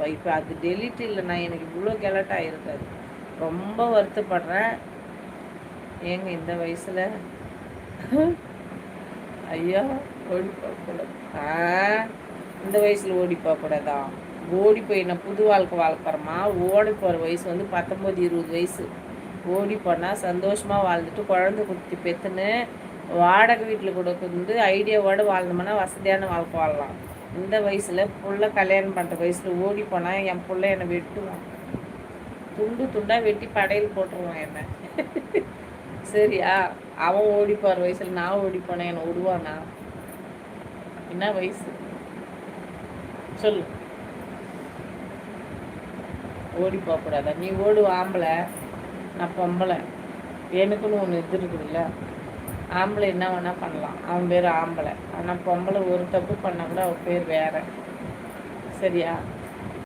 இருப்பா. இப்போ அது டெலிட் இல்லைண்ணா, எனக்கு இவ்வளோ கெலட்டாக இருக்காது. ரொம்ப வருத்தப்படுறேன். ஏங்க இந்த வயசில் ஐயா ஓடி போகக்கூடாது. இந்த வயசில் ஓடி போகக்கூடாதா? ஓடி போய் நான் புது வாழ்க்கை வாழ்க்கிறோமா? ஓடி போகிற வயசு வந்து 19, 20 வயசு. ஓடி போனால் சந்தோஷமாக வாழ்ந்துட்டு குழந்தை குட்டி பெற்றுன்னு வாடகை வீட்டில் கூட வந்து ஐடியாவோடு வாழ்ந்தோம்னா வசதியான வாழ்க்கை வாழலாம். இந்த வயசில் புள்ள கல்யாணம் பண்ணுற வயசில் ஓடி போனால் என் பிள்ளை என்னை வெட்டுவான். துண்டு துண்டாக வெட்டி படையில் போட்டுருவான் என்ன. சரியா? அவன் ஓடி போகிற வயசில் நான் ஓடி போனேன், என்னை விடுவானா? என்ன வயசு சொல்லு. ஓடி போகக்கூடாதா? நீ ஓடு ஆம்பளை, நான் பொம்பளை. எனக்குன்னு ஒன்று இது இருக்குதுல்ல. ஆம்பளை என்ன வேணால் பண்ணலாம், அவன் பேர் ஆம்பளை. ஆனால் பொம்பளை ஒரு தப்பு பண்ணால் கூட அவன் பேர் வேற. சரியா?